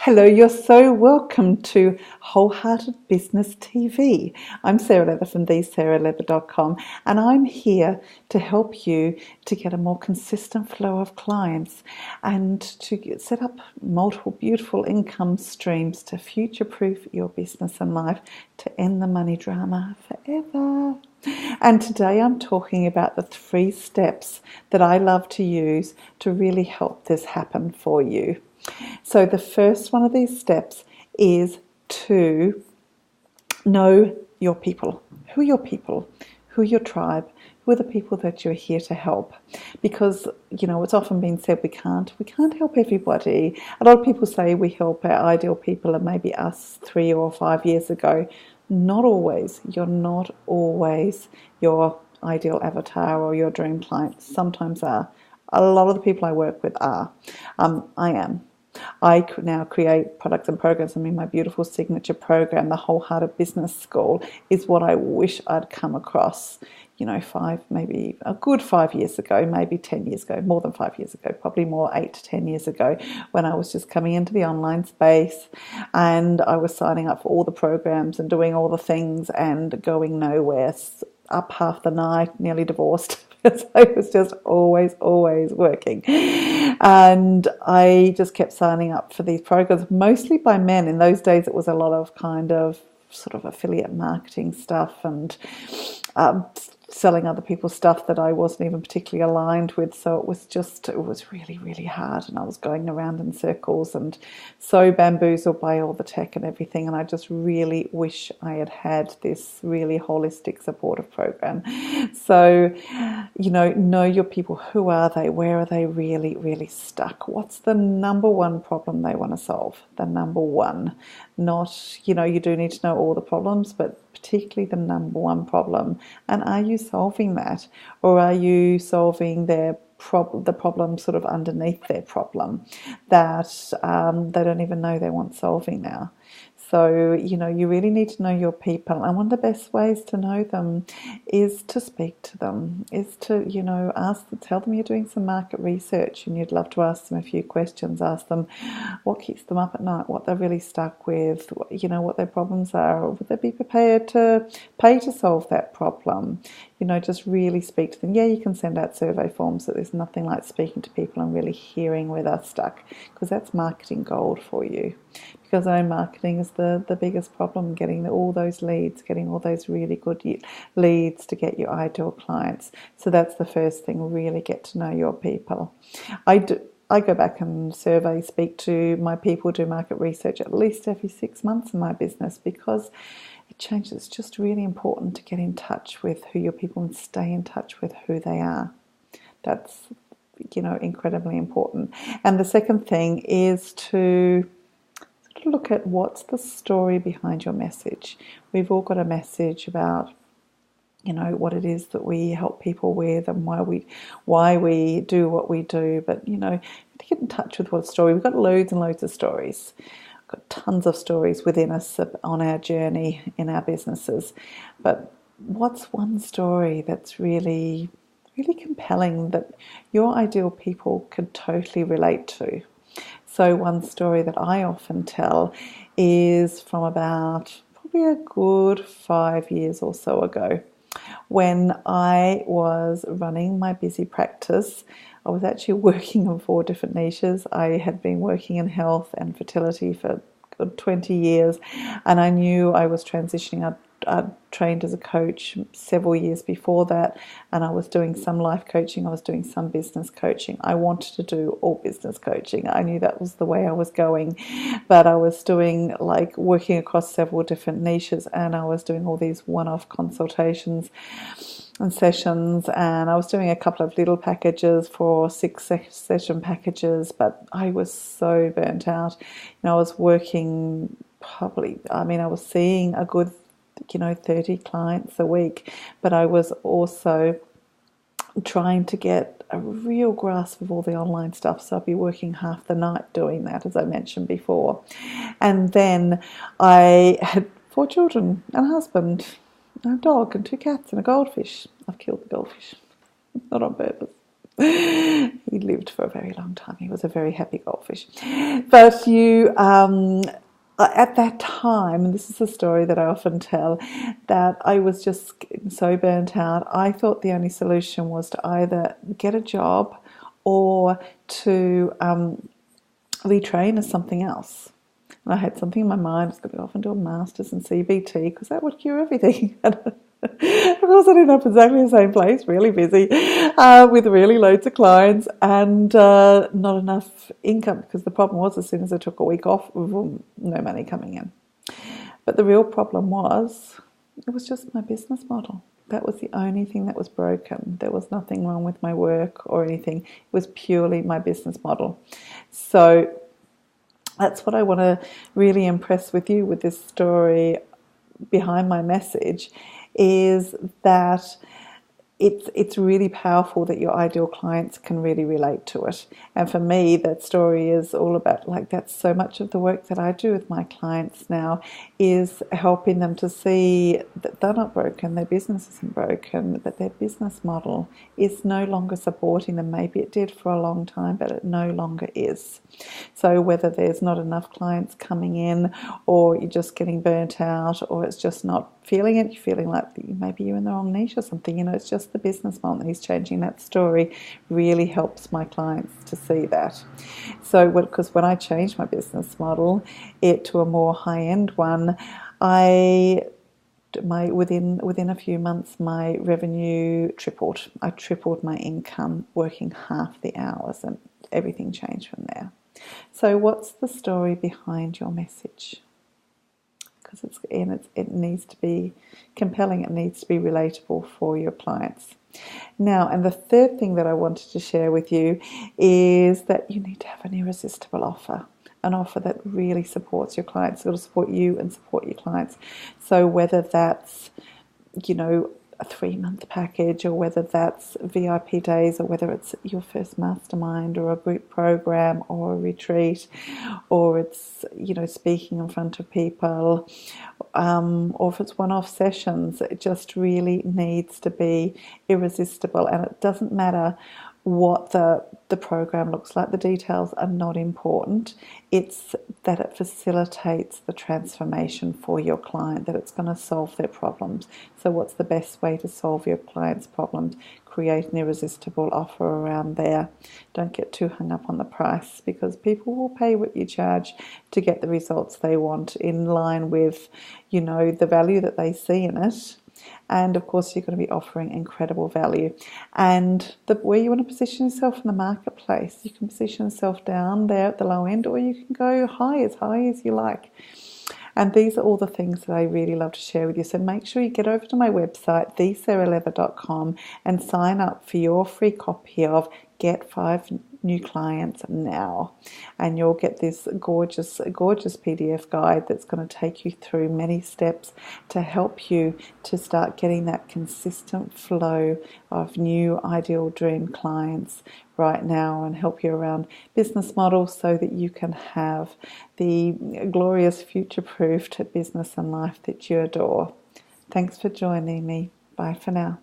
Hello, you're so welcome to Wholehearted Business TV. I'm Sarah Leather from thesarahleather.com, and I'm here to help you to get a more consistent flow of clients and to set up multiple beautiful income streams to future-proof your business and life, to end the money drama forever. And today I'm talking about the 3 steps that I love to use to really help this happen for you. So the first one of these steps is to know your people. Who are your people? Who are your tribe? Who are the people that you're here to help? Because, it's often been said we can't help everybody. A lot of people say we help our ideal people and maybe us 3 or 5 years ago. Not always. You're not always your ideal avatar or your dream client. Sometimes are. A lot of the people I work with are. I am. I now create products and programs. My beautiful signature program, the Wholehearted Business School, is what I wish I'd come across, maybe a good 5 years ago, maybe 10 years ago, more than 5 years ago, probably more 8 to 10 years ago, when I was just coming into the online space and I was signing up for all the programs and doing all the things and going nowhere, up half the night, nearly divorced. So I was just always working. And I just kept signing up for these programs, mostly by men. In those days, it was a lot of kind of sort of affiliate marketing stuff and selling other people's stuff that I wasn't even particularly aligned with. So it was really, really hard. And I was going around in circles and so bamboozled by all the tech and everything. And I just really wish I had had this really holistic supportive program. So, know your people. Who are they? Where are they really, really stuck? What's the number one problem they want to solve? The number one. Not, you do need to know all the problems, but particularly the number one problem. And are you solving that? Or are you solving the problem sort of underneath their problem that they don't even know they want solving now? So, you really need to know your people. And one of the best ways to know them is to speak to them, is to, tell them you're doing some market research and you'd love to ask them a few questions. Ask them what keeps them up at night, what they're really stuck with, what their problems are. Or would they be prepared to pay to solve that problem? Just really speak to them. Yeah, you can send out survey forms, but there's nothing like speaking to people and really hearing where they're stuck, because that's marketing gold for you. Because I know marketing is the biggest problem, getting all those leads, getting all those really good leads to get your ideal clients. So that's the first thing, really get to know your people. I go back and speak to my people, do market research at least every 6 months in my business, because it changes. It's just really important to get in touch with who your people and stay in touch with who they are. That's, incredibly important. And the second thing is to look at what's the story behind your message. We've all got a message about what it is that we help people with and why we do what we do. But to get in touch with what story. We've got loads and loads of stories. We've got tons of stories within us on our journey in our businesses. But what's one story that's really, really compelling that your ideal people could totally relate to? So one story that I often tell is from about probably a good 5 years or so ago, when I was running my busy practice. I was actually working in 4 different niches. I had been working in health and fertility for good 20 years, and I knew I was transitioning. I'd trained as a coach several years before that, and I was doing some life coaching, I was doing some business coaching. I wanted to do all business coaching. I knew that was the way I was going, but I was doing working across several different niches, and I was doing all these one-off consultations and sessions, and I was doing a couple of little packages for 6 session packages, but I was so burnt out. I was working I was seeing a good 30 clients a week, but I was also trying to get a real grasp of all the online stuff. So I'd be working half the night doing that, as I mentioned before. And then I had 4 children and a husband, and a dog and 2 cats and a goldfish. I've killed the goldfish, not on purpose. He lived for a very long time. He was a very happy goldfish. But at that time, and this is a story that I often tell, that I was just so burnt out. I thought the only solution was to either get a job or to retrain as something else. And I had something in my mind. I was going to go off and do a master's in CBT because that would cure everything. Of course, I ended up exactly the same place, really busy, with really loads of clients and not enough income, because the problem was, as soon as I took a week off, no money coming in. But the real problem was, it was just my business model. That was the only thing that was broken. There was nothing wrong with my work or anything. It was purely my business model. So that's what I want to really impress with you with this story behind my message, is that it's really powerful that your ideal clients can really relate to it. And for me, that story is all about, like, that's so much of the work that I do with my clients now, is helping them to see that they're not broken, their business isn't broken, but their business model is no longer supporting them. Maybe it did for a long time, but it no longer is. So whether there's not enough clients coming in, or you're just getting burnt out, or it's just not feeling it, you're feeling like maybe you're in the wrong niche or something, it's just the business model that is changing. That story really helps my clients to see that. So because when I changed my business model to a more high-end one, within a few months my revenue tripled. I tripled my income working half the hours, and everything changed from there. So what's the story behind your message? Because it needs to be compelling, it needs to be relatable for your clients. Now, and the third thing that I wanted to share with you is that you need to have an irresistible offer, an offer that really supports your clients. It'll support you and support your clients. So whether that's, a 3-month package, or whether that's VIP days, or whether it's your first mastermind or a group program or a retreat, or it's, speaking in front of people, or if it's one-off sessions, it just really needs to be irresistible. And it doesn't matter what the program looks like. The details are not important. It's that it facilitates the transformation for your client, that it's going to solve their problems. So what's the best way to solve your client's problems? Create an irresistible offer around there. Don't get too hung up on the price, because people will pay what you charge to get the results they want, in line with, the value that they see in it. And of course, you're going to be offering incredible value. And where you want to position yourself in the marketplace, you can position yourself down there at the low end, or you can go high as you like. And these are all the things that I really love to share with you. So make sure you get over to my website, thesarahleather.com, and sign up for your free copy of Get 5 New Clients Now. And you'll get this gorgeous PDF guide that's going to take you through many steps to help you to start getting that consistent flow of new ideal dream clients right now, and help you around business models so that you can have the glorious future-proofed business and life that you adore. Thanks for joining me. Bye for now.